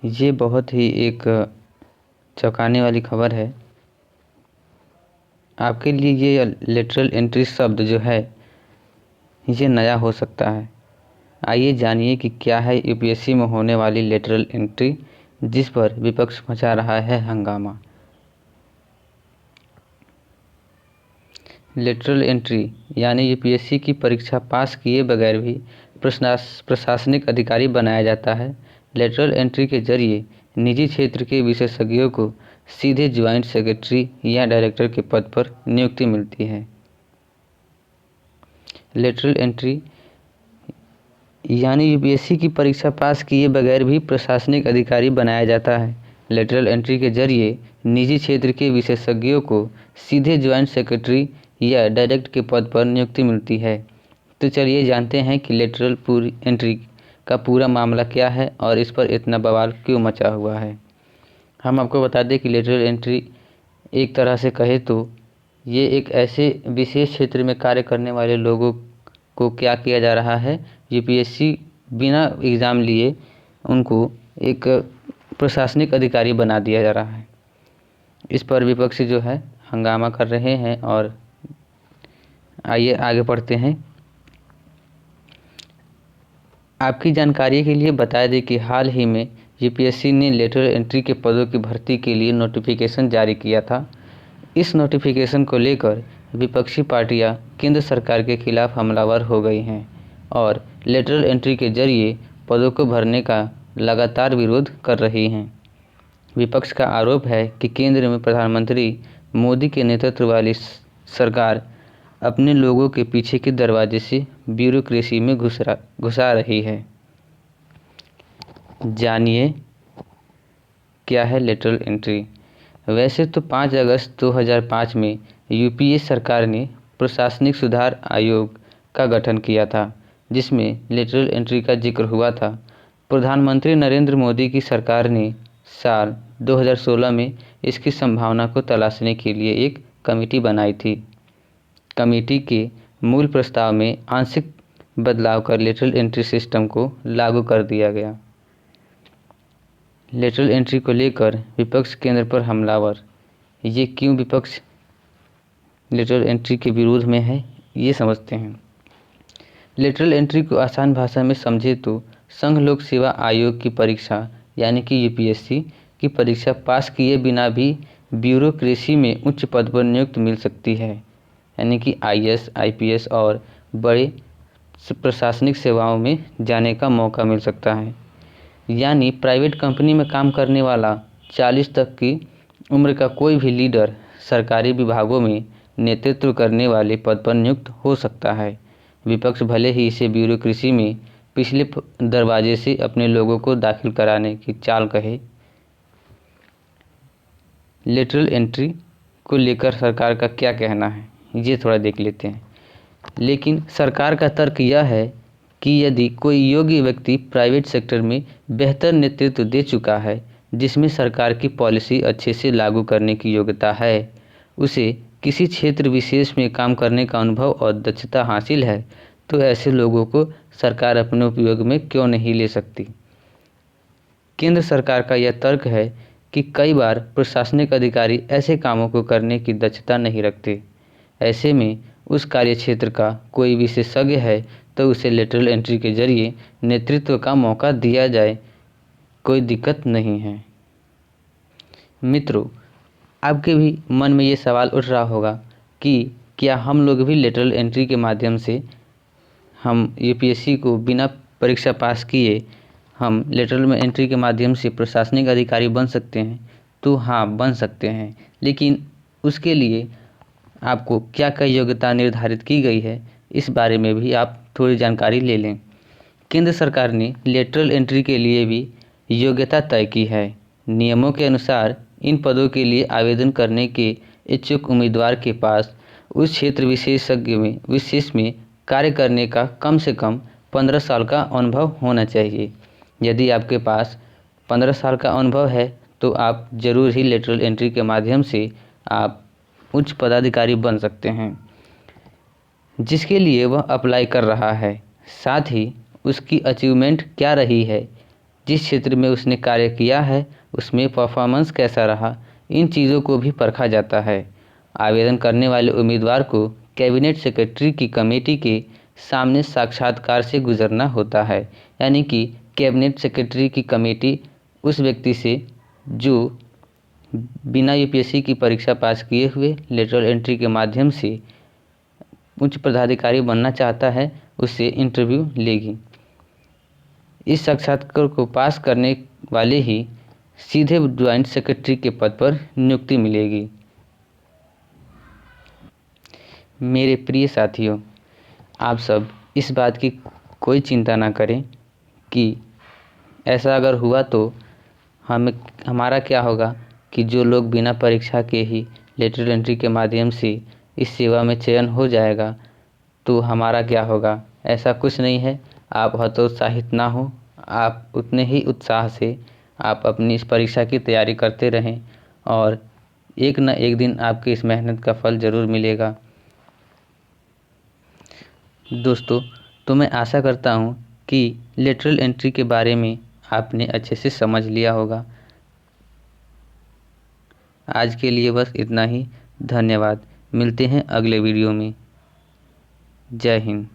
ये बहुत ही एक चौंकाने वाली खबर है। आपके लिए ये लेटरल एंट्री शब्द जो है ये नया हो सकता है। आइए जानिए कि क्या है यूपीएससी में होने वाली लेटरल एंट्री जिस पर विपक्ष मचा रहा है हंगामा। लेटरल एंट्री यानी यूपीएससी की परीक्षा पास किए बगैर भी प्रशासनिक अधिकारी बनाया जाता है। लेटरल एंट्री के जरिए निजी क्षेत्र के विशेषज्ञों को सीधे ज्वाइंट सेक्रेटरी या डायरेक्टर के पद पर नियुक्ति मिलती है। लेटरल एंट्री यानी यूपीएससी की परीक्षा पास किए बगैर भी प्रशासनिक अधिकारी बनाया जाता है। लेटरल एंट्री के जरिए निजी क्षेत्र के विशेषज्ञों को सीधे ज्वाइंट सेक्रेटरी या डायरेक्टर के पद पर नियुक्ति मिलती है। तो चलिए जानते हैं कि लेटरल एंट्री का पूरा मामला क्या है और इस पर इतना बवाल क्यों मचा हुआ है। हम आपको बता दें कि लेटरल एंट्री एक तरह से कहे तो ये एक ऐसे विशेष क्षेत्र में कार्य करने वाले लोगों को क्या किया जा रहा है, यूपीएससी बिना एग्ज़ाम लिए उनको एक प्रशासनिक अधिकारी बना दिया जा रहा है। इस पर विपक्ष जो है हंगामा कर रहे हैं और आइए आगे बढ़ते हैं। आपकी जानकारी के लिए बता दें कि हाल ही में यूपीएससी ने लेटरल एंट्री के पदों की भर्ती के लिए नोटिफिकेशन जारी किया था। इस नोटिफिकेशन को लेकर विपक्षी पार्टियां केंद्र सरकार के खिलाफ हमलावर हो गई हैं और लेटरल एंट्री के जरिए पदों को भरने का लगातार विरोध कर रही हैं। विपक्ष का आरोप है कि केंद्र में प्रधानमंत्री मोदी के नेतृत्व वाली सरकार अपने लोगों के पीछे के दरवाजे से ब्यूरोक्रेसी में घुसा रही है। जानिए क्या है लेटरल एंट्री। वैसे तो 5 अगस्त 2005 में यूपीए सरकार ने प्रशासनिक सुधार आयोग का गठन किया था, जिसमें लेटरल एंट्री का जिक्र हुआ था। प्रधानमंत्री नरेंद्र मोदी की सरकार ने साल 2016 में इसकी संभावना को तलाशने के लिए एक कमेटी बनाई थी। कमेटी के मूल प्रस्ताव में आंशिक बदलाव कर लेटरल एंट्री सिस्टम को लागू कर दिया गया। लेटरल एंट्री को लेकर विपक्ष केंद्र पर हमलावर। ये क्यों विपक्ष लेटरल एंट्री के विरोध में है, ये समझते हैं। लेटरल एंट्री को आसान भाषा में समझे तो संघ लोक सेवा आयोग की परीक्षा यानी कि यूपीएससी की परीक्षा पास किए बिना भी ब्यूरोक्रेसी में उच्च पद पर नियुक्त मिल सकती है, यानी कि आईएएस, आईपीएस और बड़े प्रशासनिक सेवाओं में जाने का मौका मिल सकता है। यानी प्राइवेट कंपनी में काम करने वाला 40 तक की उम्र का कोई भी लीडर सरकारी विभागों में नेतृत्व करने वाले पद पर नियुक्त हो सकता है। विपक्ष भले ही इसे ब्यूरोक्रेसी में पिछले दरवाजे से अपने लोगों को दाखिल कराने की चाल कहे। लेटरल एंट्री को लेकर सरकार का क्या कहना है, ये थोड़ा देख लेते हैं। लेकिन सरकार का तर्क यह है कि यदि कोई योग्य व्यक्ति प्राइवेट सेक्टर में बेहतर नेतृत्व दे चुका है, जिसमें सरकार की पॉलिसी अच्छे से लागू करने की योग्यता है, उसे किसी क्षेत्र विशेष में काम करने का अनुभव और दक्षता हासिल है, तो ऐसे लोगों को सरकार अपने उपयोग में क्यों नहीं ले सकती। केंद्र सरकार का यह तर्क है कि कई बार प्रशासनिक अधिकारी ऐसे कामों को करने की दक्षता नहीं रखते। ऐसे में उस कार्य क्षेत्र का कोई विशेषज्ञ है तो उसे लेटरल एंट्री के जरिए नेतृत्व का मौका दिया जाए, कोई दिक्कत नहीं है। मित्रों, आपके भी मन में ये सवाल उठ रहा होगा कि क्या हम लोग भी लेटरल एंट्री के माध्यम से हम यूपीएससी को बिना परीक्षा पास किए हम लेटरल में एंट्री के माध्यम से प्रशासनिक अधिकारी बन सकते हैं। तो हाँ, बन सकते हैं, लेकिन उसके लिए आपको क्या क्या योग्यता निर्धारित की गई है, इस बारे में भी आप थोड़ी जानकारी ले लें। केंद्र सरकार ने लेटरल एंट्री के लिए भी योग्यता तय की है। नियमों के अनुसार इन पदों के लिए आवेदन करने के इच्छुक उम्मीदवार के पास उस क्षेत्र विशेष में कार्य करने का कम से कम 15 साल का अनुभव होना चाहिए। यदि आपके पास 15 साल का अनुभव है तो आप ज़रूर ही लेटरल एंट्री के माध्यम से आप उच्च पदाधिकारी बन सकते हैं, जिसके लिए वह अप्लाई कर रहा है। साथ ही उसकी अचीवमेंट क्या रही है, जिस क्षेत्र में उसने कार्य किया है उसमें परफॉर्मेंस कैसा रहा, इन चीज़ों को भी परखा जाता है। आवेदन करने वाले उम्मीदवार को कैबिनेट सेक्रेटरी की कमेटी के सामने साक्षात्कार से गुजरना होता है, यानी कि कैबिनेट सेक्रेटरी की कमेटी उस व्यक्ति से जो बिना यूपीएससी की परीक्षा पास किए हुए लेटरल एंट्री के माध्यम से उच्च पदाधिकारी बनना चाहता है, उससे इंटरव्यू लेगी। इस साक्षात्कार को पास करने वाले ही सीधे ज्वाइंट सेक्रेटरी के पद पर नियुक्ति मिलेगी। मेरे प्रिय साथियों, आप सब इस बात की कोई चिंता ना करें कि ऐसा अगर हुआ तो हमारा क्या होगा कि जो लोग बिना परीक्षा के ही लेटरल एंट्री के माध्यम से इस सेवा में चयन हो जाएगा तो हमारा क्या होगा। ऐसा कुछ नहीं है, आप हतोत्साहित ना हो, आप उतने ही उत्साह से आप अपनी इस परीक्षा की तैयारी करते रहें और एक न एक दिन आपकी इस मेहनत का फल ज़रूर मिलेगा। दोस्तों, तो मैं आशा करता हूँ कि लेटरल एंट्री के बारे में आपने अच्छे से समझ लिया होगा। आज के लिए बस इतना ही। धन्यवाद। मिलते हैं अगले वीडियो में। जय हिंद।